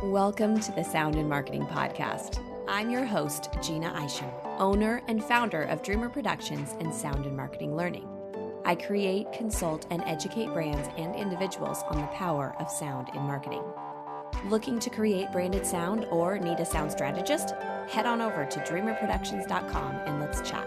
Welcome to the Sound in Marketing Podcast. I'm your host, Gina Isham, owner and founder of Dreamr Productions and Sound in Marketing Learning. I create, consult, and educate brands and individuals on the power of sound in marketing. Looking to create branded sound or need a sound strategist? Head on over to dreamrproductions.com and let's chat.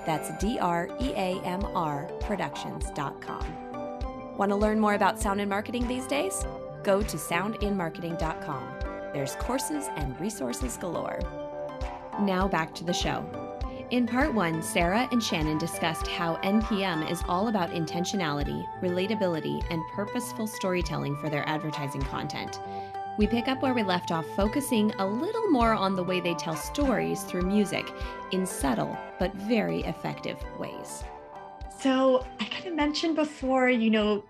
That's DREAMR productions.com. Want to learn more about sound in marketing these days? Go to soundinmarketing.com. There's courses and resources galore. Now back to the show. In part one, Sarah and Shannon discussed how NPM is all about intentionality, relatability, and purposeful storytelling for their advertising content. We pick up where we left off, focusing a little more on the way they tell stories through music in subtle but very effective ways. So I kind of mentioned before,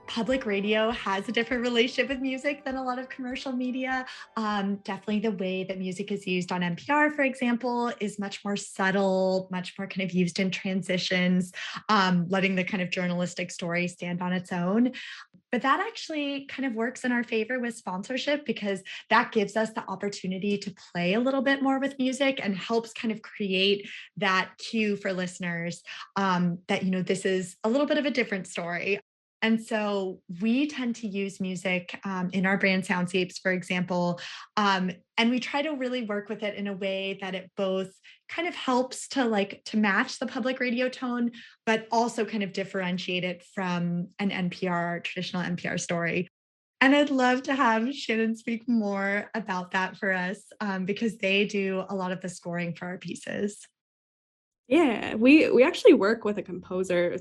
public radio has a different relationship with music than a lot of commercial media. Definitely the way that music is used on NPR, for example, is much more subtle, much more kind of used in transitions, letting the kind of journalistic story stand on its own. But that actually kind of works in our favor with sponsorship because that gives us the opportunity to play a little bit more with music and helps kind of create that cue for listeners that, this is a little bit of a different story. And so we tend to use music in our brand soundscapes, for example, and we try to really work with it in a way that it both kind of helps to match the public radio tone, but also kind of differentiate it from an traditional NPR story. And I'd love to have Shannon speak more about that for us because they do a lot of the scoring for our pieces. Yeah, we actually work with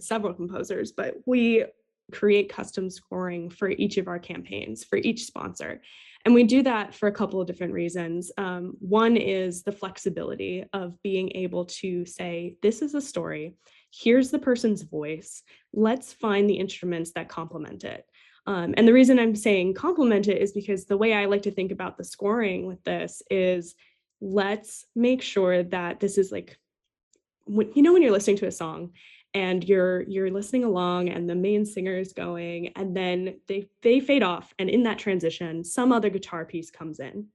several composers, but we create custom scoring for each of our campaigns, for each sponsor. And we do that for a couple of different reasons. One is the flexibility of being able to say, this is a story, here's the person's voice, let's find the instruments that complement it. And the reason I'm saying complement it is because the way I like to think about the scoring with this is, let's make sure that this is like, when you're listening to a song and you're listening along and the main singer is going and then they fade off, and in that transition some other guitar piece comes in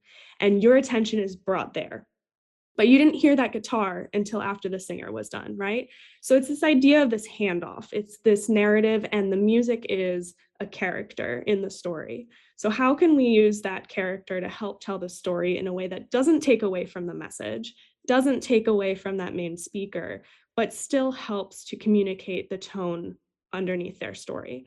and your attention is brought there, but you didn't hear that guitar until after the singer was done, right? So it's this idea of this handoff, it's this narrative, and the music is a character in the story. So how can we use that character to help tell the story in a way that doesn't take away from the message, doesn't take away from that main speaker, but still helps to communicate the tone underneath their story?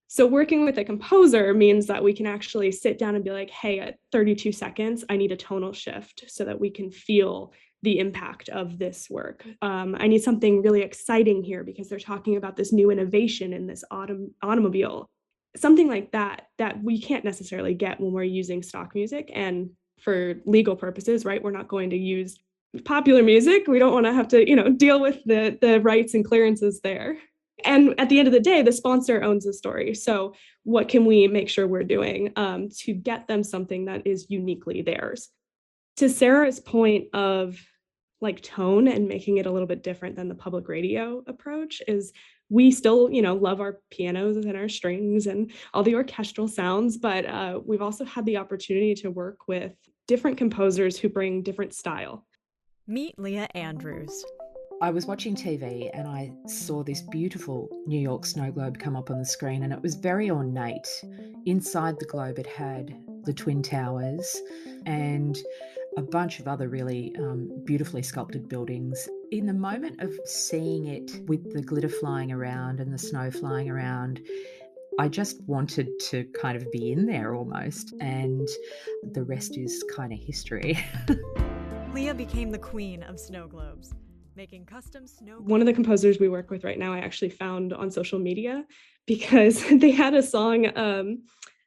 So working with a composer means that we can actually sit down and be like, hey, at 32 seconds, I need a tonal shift so that we can feel the impact of this work. I need something really exciting here because they're talking about this new innovation in this automobile. Something like that we can't necessarily get when we're using stock music. And for legal purposes, right, we're not going to use popular music. We don't want to have to, deal with the rights and clearances there. And at the end of the day, the sponsor owns the story. So what can we make sure we're doing to get them something that is uniquely theirs? To Sarah's point of tone and making it a little bit different than the public radio approach is, we still, love our pianos and our strings and all the orchestral sounds, but we've also had the opportunity to work with different composers who bring different style. Meet Leah Andrews. I was watching TV and I saw this beautiful New York snow globe come up on the screen, and it was very ornate. Inside the globe it had the Twin Towers and a bunch of other really beautifully sculpted buildings. In the moment of seeing it with the glitter flying around and the snow flying around, I just wanted to kind of be in there almost, and the rest is kind of history. Leah became the queen of snow globes, making custom snow globes. One of the composers we work with right now, I actually found on social media because they had a song,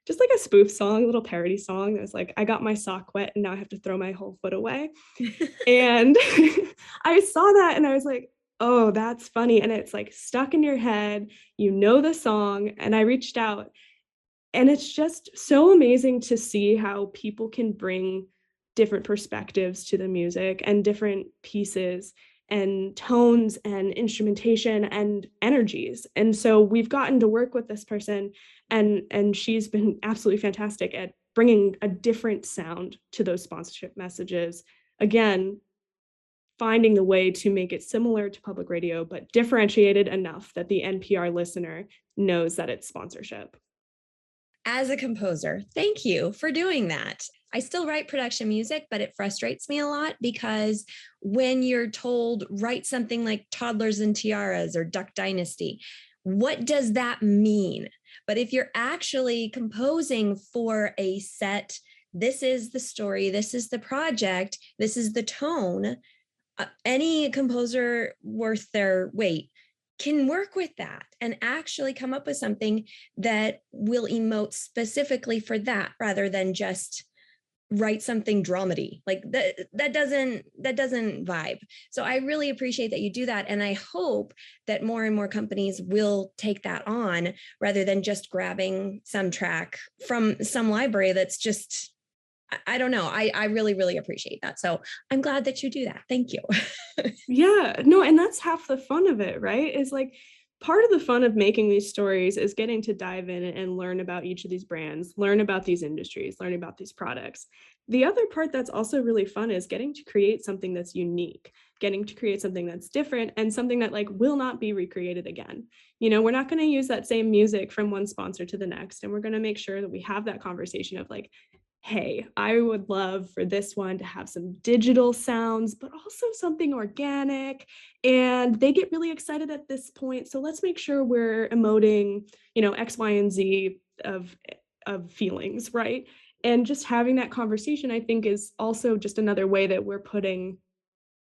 just like a spoof song, a little parody song that was like, I got my sock wet and now I have to throw my whole foot away. And I saw that and I was like, oh, that's funny. And it's like stuck in your head, the song. And I reached out, and it's just so amazing to see how people can bring different perspectives to the music and different pieces and tones and instrumentation and energies. And so we've gotten to work with this person, and she's been absolutely fantastic at bringing a different sound to those sponsorship messages. Again, finding the way to make it similar to public radio, but differentiated enough that the NPR listener knows that it's sponsorship. As a composer, thank you for doing that. I still write production music, but it frustrates me a lot because when you're told, write something like Toddlers and Tiaras or Duck Dynasty, what does that mean? But if you're actually composing for a set, this is the story, this is the project, this is the tone, any composer worth their weight can work with that and actually come up with something that will emote specifically for that rather than just write something dramedy. Like that doesn't vibe. So I really appreciate that you do that, and I hope that more and more companies will take that on rather than just grabbing some track from some library that's just, I don't know. I really, really appreciate that. So I'm glad that you do that. Thank you. Yeah, no, and that's half the fun of it, right? Is like part of the fun of making these stories is getting to dive in and learn about each of these brands, learn about these industries, learn about these products. The other part that's also really fun is getting to create something that's unique, getting to create something that's different and something that like will not be recreated again. You know, we're not going to use that same music from one sponsor to the next, and we're going to make sure that we have that conversation of like, hey, I would love for this one to have some digital sounds, but also something organic. And they get really excited at this point. So let's make sure we're emoting, you know, X, Y, and Z of feelings, right? And just having that conversation, I think, is also just another way that we're putting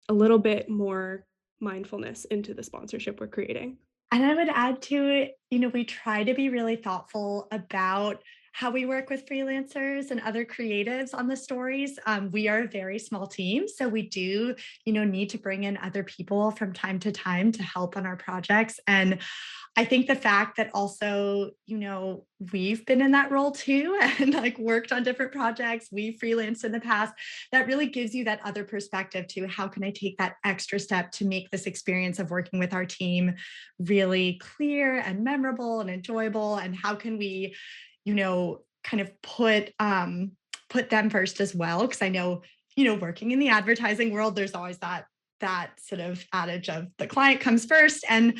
a little bit more mindfulness into the sponsorship we're creating. And I would add to it, we try to be really thoughtful about how we work with freelancers and other creatives on the stories. We are a very small team, so we do, need to bring in other people from time to time to help on our projects. And I think the fact that also, we've been in that role too and like worked on different projects, we freelanced in the past, that really gives you that other perspective to how can I take that extra step to make this experience of working with our team really clear and memorable and enjoyable, and how can we kind of put them first as well, because I know working in the advertising world, there's always that sort of adage of the client comes first, and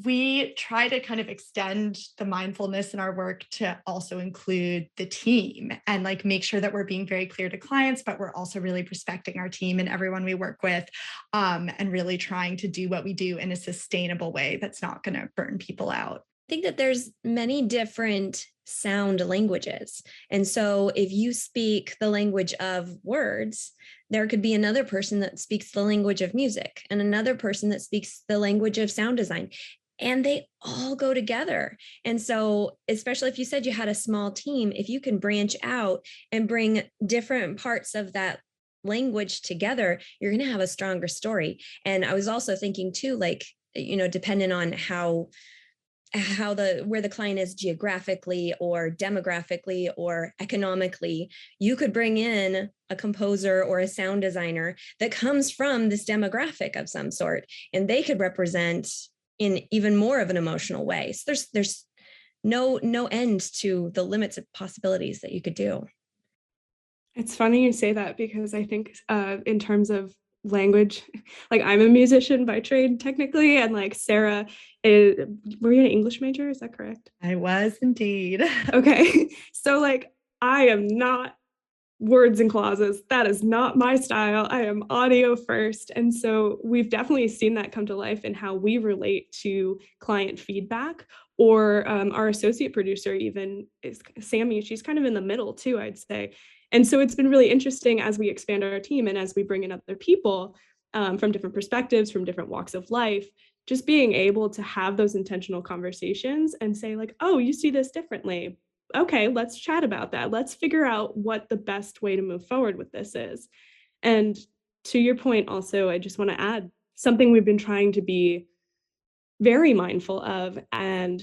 we try to kind of extend the mindfulness in our work to also include the team and like make sure that we're being very clear to clients, but we're also really respecting our team and everyone we work with, and really trying to do what we do in a sustainable way that's not going to burn people out. I think that there's many different sound languages. And so if you speak the language of words, there could be another person that speaks the language of music and another person that speaks the language of sound design. And they all go together. And so, especially if you said you had a small team, if you can branch out and bring different parts of that language together, you're going to have a stronger story. And I was also thinking too, like, depending on where the client is geographically or demographically or economically, you could bring in a composer or a sound designer that comes from this demographic of some sort, and they could represent in even more of an emotional way. So there's no end to the limits of possibilities that you could do. It's funny you say that, because I think in terms of language, like I'm a musician by trade technically, and like Sarah were you an English major? Is that correct? I was indeed. Okay. So like I am not words and clauses. That is not my style. I am audio first. And so we've definitely seen that come to life in how we relate to client feedback, or our associate producer even is Sammy. She's kind of in the middle too, I'd say. And so it's been really interesting as we expand our team and as we bring in other people from different perspectives, from different walks of life, just being able to have those intentional conversations and say like, oh, you see this differently. Okay, let's chat about that. Let's figure out what the best way to move forward with this is. And to your point also, I just want to add something we've been trying to be very mindful of and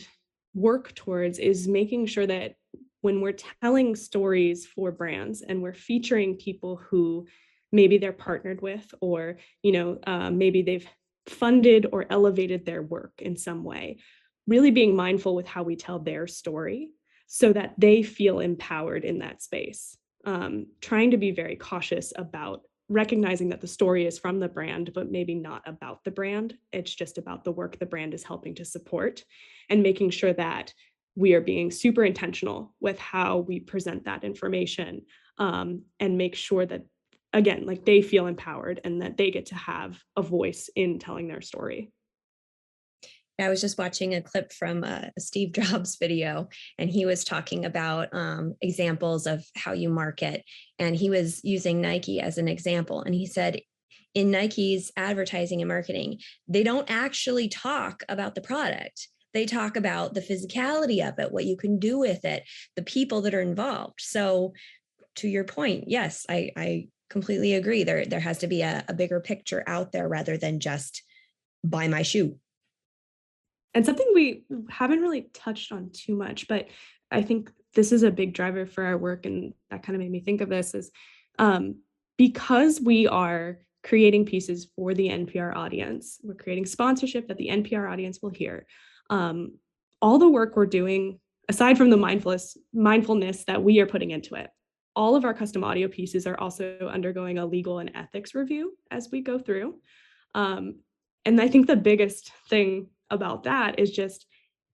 work towards is making sure that when we're telling stories for brands and we're featuring people who maybe they're partnered with, or maybe they've funded or elevated their work in some way, really being mindful with how we tell their story, so that they feel empowered in that space. Trying to be very cautious about recognizing that the story is from the brand, but maybe not about the brand. It's just about the work the brand is helping to support, and making sure that we are being super intentional with how we present that information, and make sure that, again, like they feel empowered and that they get to have a voice in telling their story. I was just watching a clip from a Steve Jobs video, and he was talking about examples of how you market. And he was using Nike as an example. And he said, in Nike's advertising and marketing, they don't actually talk about the product. They talk about the physicality of it, what you can do with it, the people that are involved. So to your point, yes, I completely agree. There has to be a bigger picture out there rather than just buy my shoe. And something we haven't really touched on too much, but I think this is a big driver for our work, and that kind of made me think of this, is because we are creating pieces for the NPR audience, we're creating sponsorship that the NPR audience will hear. All the work we're doing, aside from the mindfulness that we are putting into it, all of our custom audio pieces are also undergoing a legal and ethics review as we go through. And I think the biggest thing about that is just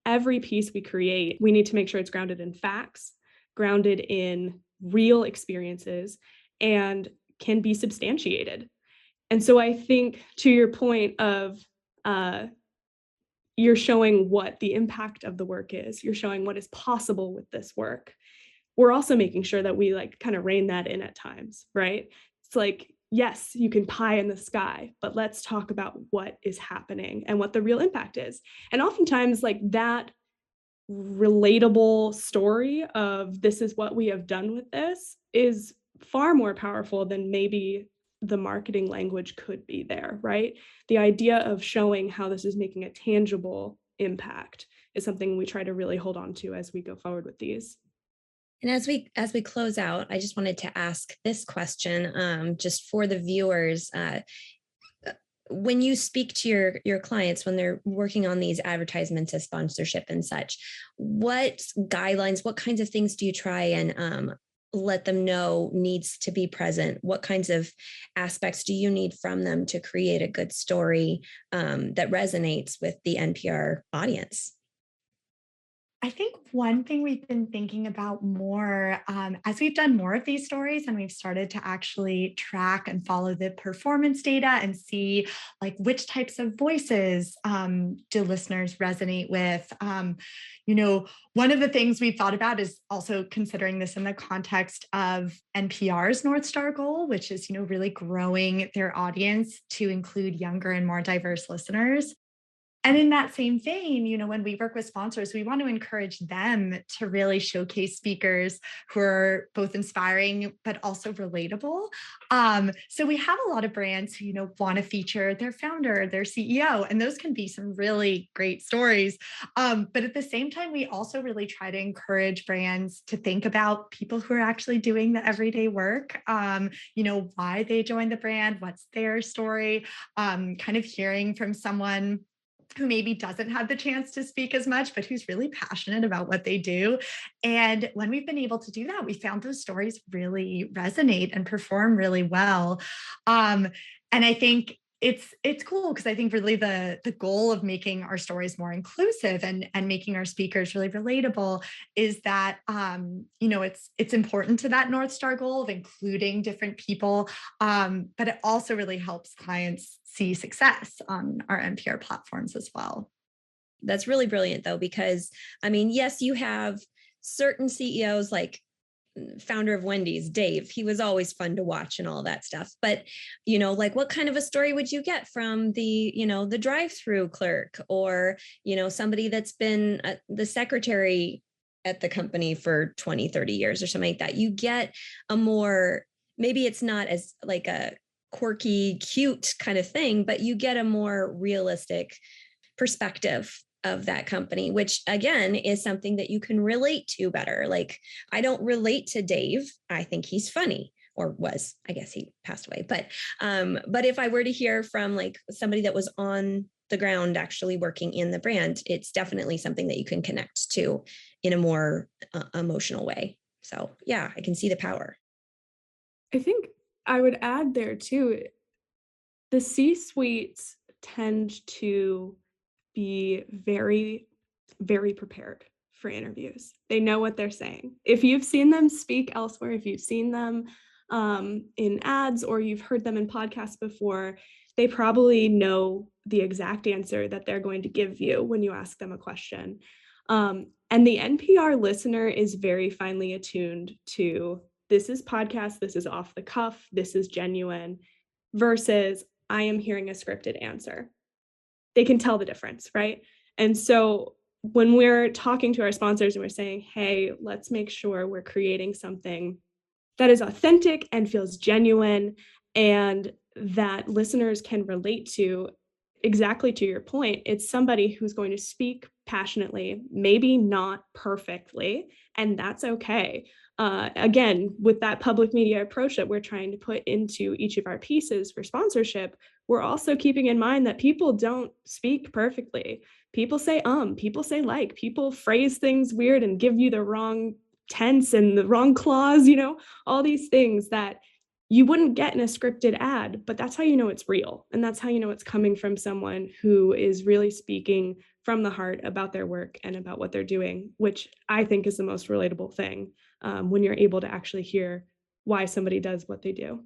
every piece we create, we need to make sure it's grounded in facts, grounded in real experiences, and can be substantiated. And so I think, to your point of you're showing what the impact of the work is, you're showing what is possible with this work. We're also making sure that we like kind of rein that in at times, right? It's like, yes, you can pie in the sky, but let's talk about what is happening and what the real impact is. And oftentimes, like, that relatable story of this is what we have done with this is far more powerful than maybe the marketing language could be there, right? The idea of showing how this is making a tangible impact is something we try to really hold on to as we go forward with these. And as we close out, I just wanted to ask this question, just for the viewers. When you speak to your clients, when they're working on these advertisements as sponsorship and such, what guidelines, what kinds of things do you try and let them know needs to be present? What kinds of aspects do you need from them to create a good story that resonates with the NPR audience? I think one thing we've been thinking about more as we've done more of these stories and we've started to actually track and follow the performance data and see like which types of voices do listeners resonate with. One of the things we've thought about is also considering this in the context of NPR's North Star goal, which is, really growing their audience to include younger and more diverse listeners. And in that same vein, when we work with sponsors, we want to encourage them to really showcase speakers who are both inspiring, but also relatable. So we have a lot of brands who, want to feature their founder, their CEO, and those can be some really great stories. But at the same time, we also really try to encourage brands to think about people who are actually doing the everyday work, why they joined the brand, what's their story, kind of hearing from someone who maybe doesn't have the chance to speak as much, but who's really passionate about what they do. And when we've been able to do that, we found those stories really resonate and perform really well. And I think it's cool because I think really the goal of making our stories more inclusive and making our speakers really relatable is that it's important to that North Star goal of including different people, but it also really helps clients see success on our NPR platforms as well. That's really brilliant, though, because yes, you have certain CEOs like founder of Wendy's, Dave. He was always fun to watch and all that stuff. But, like what kind of a story would you get from the drive-through clerk or, somebody that's been the secretary at the company for 20, 30 years or something like that? You get a more, maybe it's not as like a quirky, cute kind of thing, but you get a more realistic perspective of that company, which again is something that you can relate to better. Like, I don't relate to Dave. I think he's funny, or was. I guess he passed away. But if I were to hear from like somebody that was on the ground actually working in the brand, it's definitely something that you can connect to in a more emotional way. So yeah, I can see the power. I think I would add there too, the C-suites tend to be very, very prepared for interviews. They know what they're saying. If you've seen them speak elsewhere, if you've seen them in ads or you've heard them in podcasts before, they probably know the exact answer that they're going to give you when you ask them a question. And the NPR listener is very finely attuned to, this is podcast, this is off the cuff, this is genuine, versus I am hearing a scripted answer. They can tell the difference, right? And so when we're talking to our sponsors and we're saying, hey, let's make sure we're creating something that is authentic and feels genuine and that listeners can relate to, exactly to your point, it's somebody who's going to speak passionately, maybe not perfectly, and that's okay. Again, with that public media approach that we're trying to put into each of our pieces for sponsorship, we're also keeping in mind that people don't speak perfectly. People say people say like, people phrase things weird and give you the wrong tense and the wrong clause, all these things that you wouldn't get in a scripted ad, but that's how you know it's real. And that's how you know it's coming from someone who is really speaking from the heart about their work and about what they're doing, which I think is the most relatable thing when you're able to actually hear why somebody does what they do.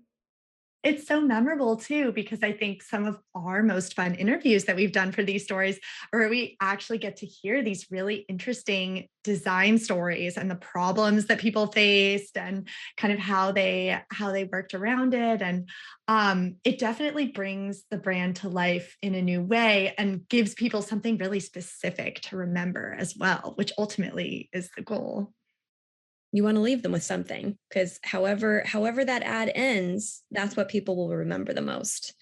It's so memorable too, because I think some of our most fun interviews that we've done for these stories are where we actually get to hear these really interesting design stories and the problems that people faced and kind of how they worked around it. And it definitely brings the brand to life in a new way and gives people something really specific to remember as well, which ultimately is the goal. You want to leave them with something, because however that ad ends, that's what people will remember the most.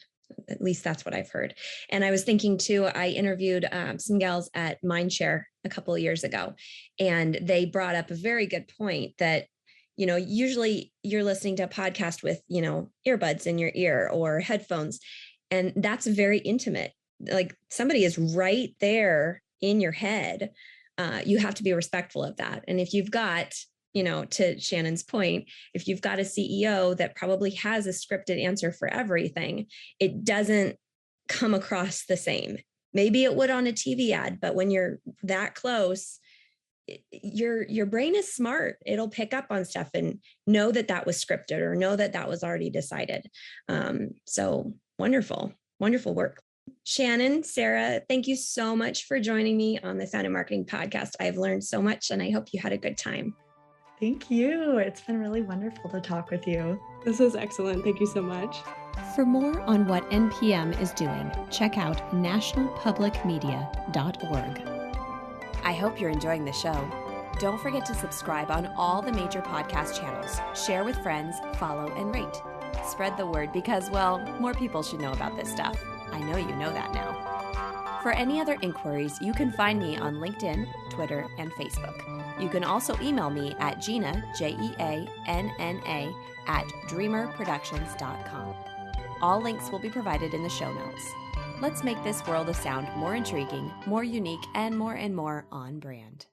At least that's what I've heard. And I was thinking too, I interviewed some gals at Mindshare a couple of years ago, and they brought up a very good point that, usually you're listening to a podcast with, earbuds in your ear or headphones, and that's very intimate. Like somebody is right there in your head. You have to be respectful of that. And if you've got, to Shannon's point, if you've got a CEO that probably has a scripted answer for everything, it doesn't come across the same. Maybe it would on a TV ad, but when you're that close, your brain is smart. It'll pick up on stuff and know that was scripted or know that was already decided. So wonderful work. Shannon, Sarah, thank you so much for joining me on the Sound of Marketing podcast. I've learned so much and I hope you had a good time. Thank you. It's been really wonderful to talk with you. This is excellent. Thank you so much. For more on what NPM is doing, check out nationalpublicmedia.org. I hope you're enjoying the show. Don't forget to subscribe on all the major podcast channels, share with friends, follow, and rate. Spread the word because, well, more people should know about this stuff. I know you know that now. For any other inquiries, you can find me on LinkedIn, Twitter, and Facebook. You can also email me at Gina, Jeanna, at dreamrproductions.com. All links will be provided in the show notes. Let's make this world of sound more intriguing, more unique, and more on brand.